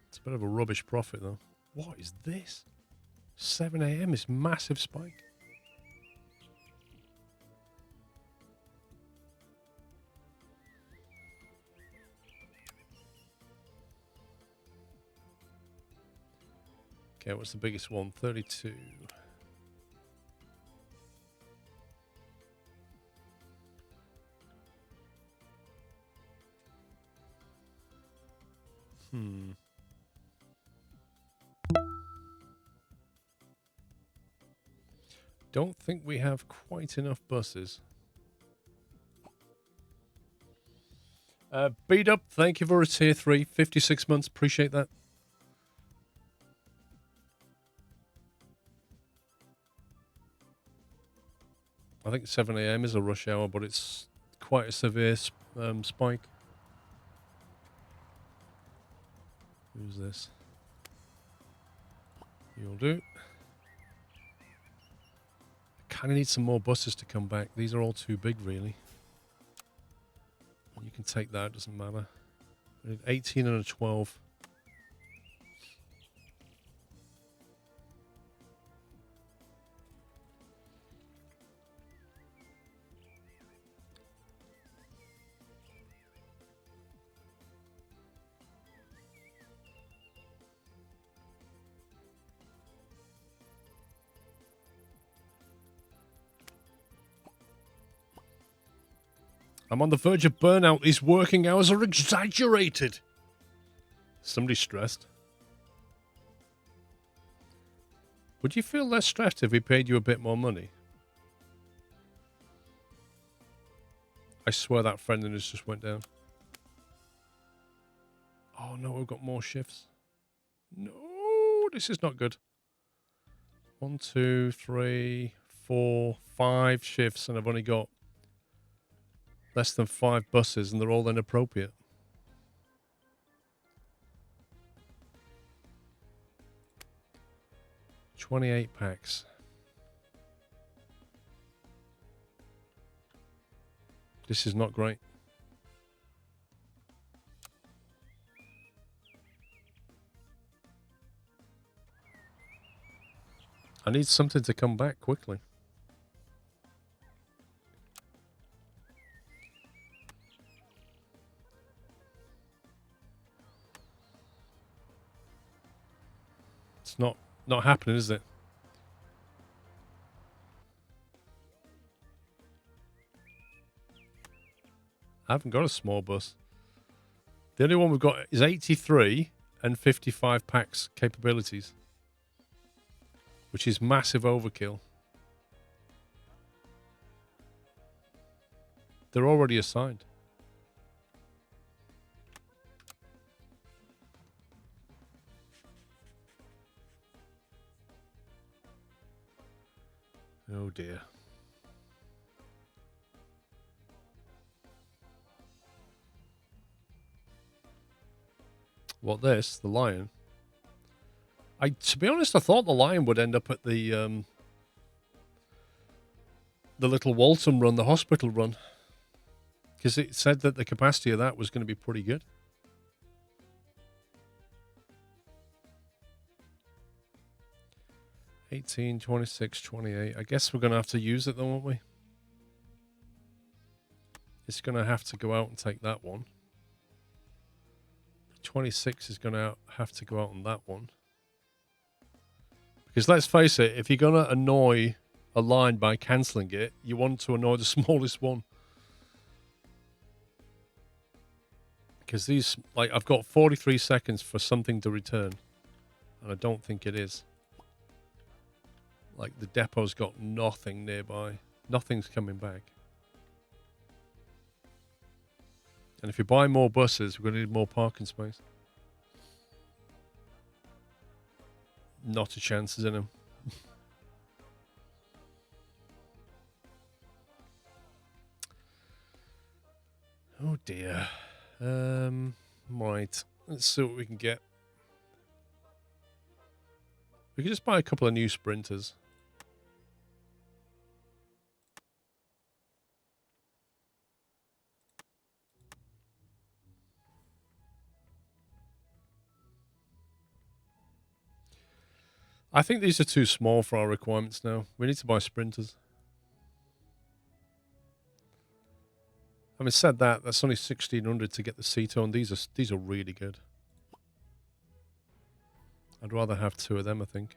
It's a bit of a rubbish profit though. What is this? 7 a.m. is massive spike. Okay, what's the biggest one? 32. Don't think we have quite enough buses. Beat up, thank you for a tier 3. 56 months, appreciate that. I think 7 a.m. is a rush hour, but it's quite a severe spike. Who's this? You'll do. I kind of need some more buses to come back. These are all too big, really. You can take that, doesn't matter. We need 18 and a 12. I'm on the verge of burnout. These working hours are exaggerated. Somebody's stressed. Would you feel less stressed if we paid you a bit more money? I swear that friendliness just went down. Oh no, we've got more shifts. No, this is not good. 1, 2, 3, 4, 5 shifts, and I've only got less than 5 buses, and they're all inappropriate. $28 packs. This is not great. I need something to come back quickly. It's not happening, is it? I haven't got a small bus. The only one we've got is 83 and 55 packs capabilities, which is massive overkill. They're already assigned. Oh dear. What this? The Lion? To be honest, I thought the Lion would end up at the little Walton run, the hospital run, because it said that the capacity of that was going to be pretty good. $18, $26, $28. I guess we're going to have to use it, though, won't we? It's going to have to go out and take that one. 26 is going to have to go out on that one. Because let's face it, if you're going to annoy a line by cancelling it, you want to annoy the smallest one. because these, like, I've got 43 seconds for something to return. And I don't think it is. Like, the depot's got nothing nearby. Nothing's coming back. And if you buy more buses, we're going to need more parking space. Not a chance in them. Oh dear. Right. Let's see what we can get. We could just buy a couple of new sprinters. I think these are too small for our requirements now. We need to buy sprinters. Having said that, that's only 1,600 to get the C-tone. These are really good. I'd rather have two of them, I think.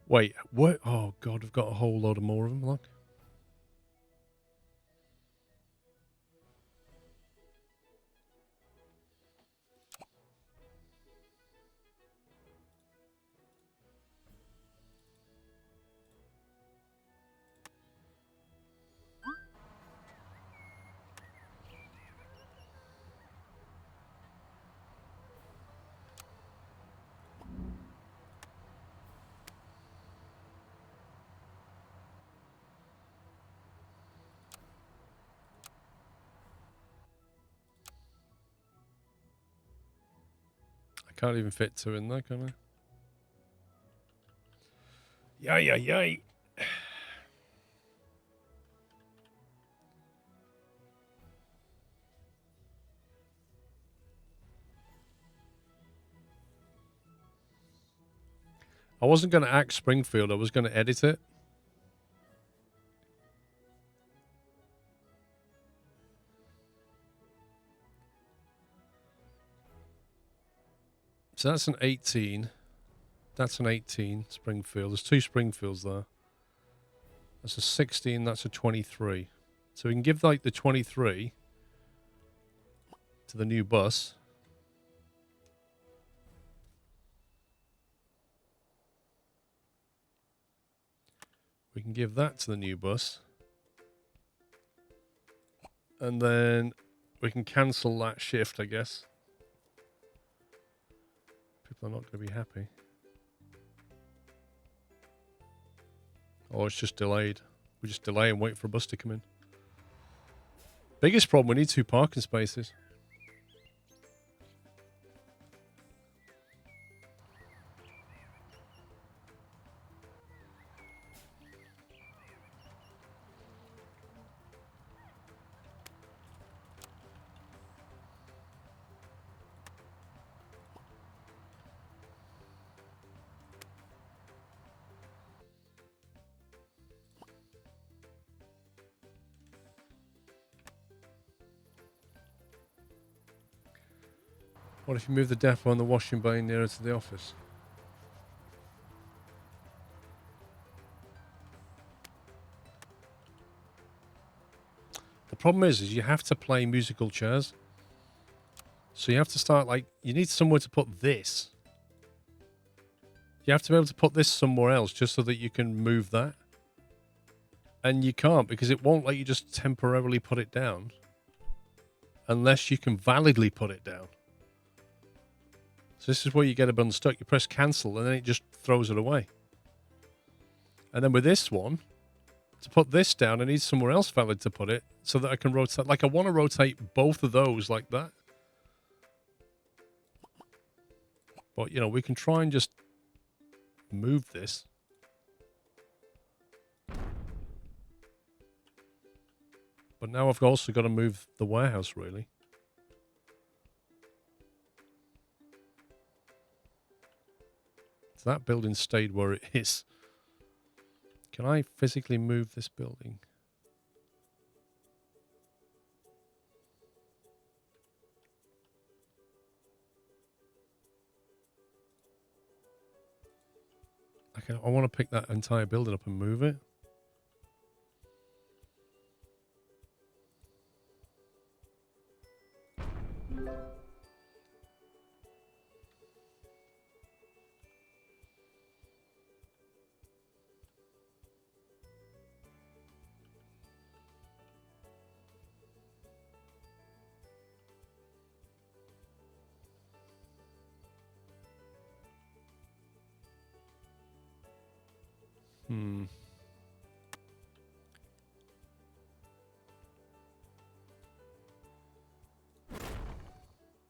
Wait, what? Oh god, I've got a whole load of more of them. Look. I can't even fit two in there, can I? Yay. I wasn't going to act Springfield. I was going to edit it. So that's an 18. That's an 18 Springfield. There's two Springfields there. That's a 16. That's a 23. So we can give like the 23 to the new bus. We can give that to the new bus. And then we can cancel that shift, I guess. People are not going to be happy. Oh, it's just delayed. We just delay and wait for a bus to come in. Biggest problem, we need two parking spaces. What if you move the depot and the washing bay nearer to the office? The problem is you have to play musical chairs. So you have to start, like, you need somewhere to put this. You have to be able to put this somewhere else just so that you can move that. And you can't because it won't let you just temporarily put it down. Unless you can validly put it down. So this is where you get a bit unstuck. You press cancel and then it just throws it away. And then with this one, to put this down, I need somewhere else valid to put it so that I can rotate. Like, I want to rotate both of those like that. But, you know, we can try and just move this. But now I've also got to move the warehouse, really. So that building stayed where it is. Can I physically move this building? I I want to pick that entire building up and move it.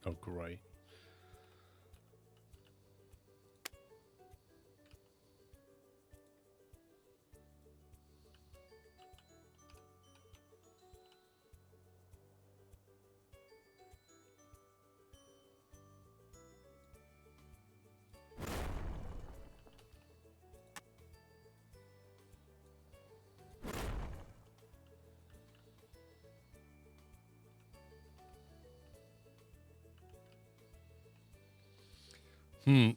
Oh, great.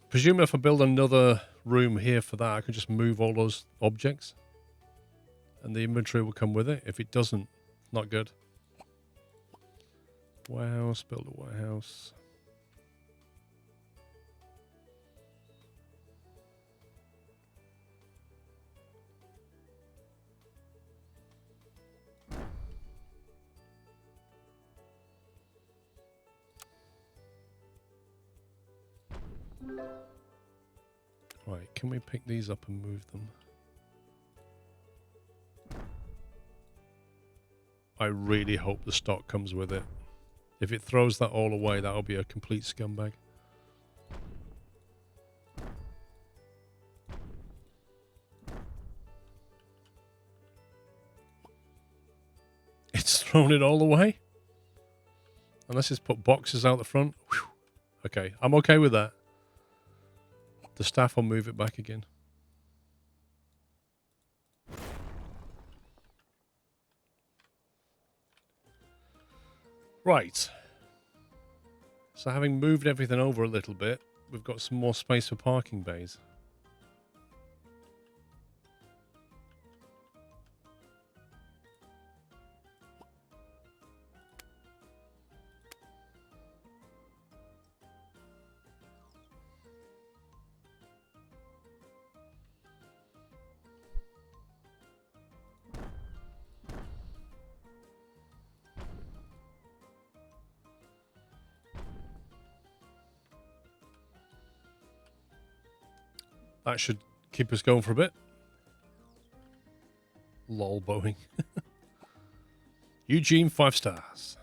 Presumably if I build another room here for that, I can just move all those objects and the inventory will come with it. If it doesn't, not good. Warehouse, build a warehouse. Right, can we pick these up and move them? I really hope the stock comes with it. If it throws that all away, that'll be a complete scumbag. It's thrown it all away? Unless it's put boxes out the front. Whew. Okay, I'm okay with that. The staff will move it back again. Right. So having moved everything over a little bit, we've got some more space for parking bays. That should keep us going for a bit. Lol, Boeing. Eugene, 5 stars.